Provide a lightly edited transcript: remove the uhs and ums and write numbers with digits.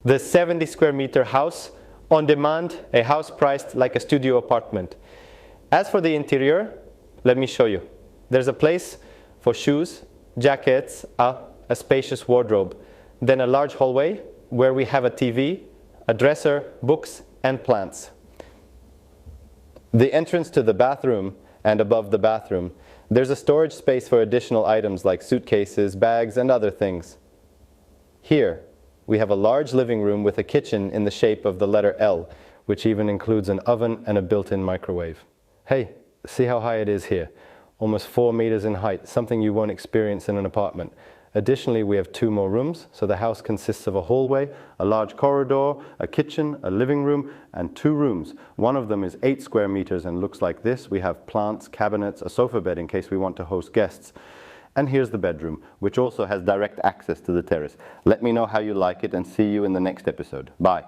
The 70 square meter house, on demand, a house priced like a studio apartment. As for the interior, let me show you. There's a place for shoes, jackets, a spacious wardrobe, then a large hallway where we have a TV, a dresser, books, and plants. The entrance to the bathroom, and above the bathroom, there's a storage space for additional items like suitcases, bags, and other things. Here, we have a large living room with a kitchen in the shape of the letter L, which even includes an oven and a built-in microwave. Hey, see how high it is here? Almost 4 meters in height, something you won't experience in an apartment. Additionally, we have 2 more rooms, so the house consists of a hallway, a large corridor, a kitchen, a living room, and 2 rooms. One of them is 8 square meters and looks like this. We have plants, cabinets, a sofa bed in case we want to host guests. And here's the bedroom, which also has direct access to the terrace. Let me know how you like it and see you in the next episode. Bye.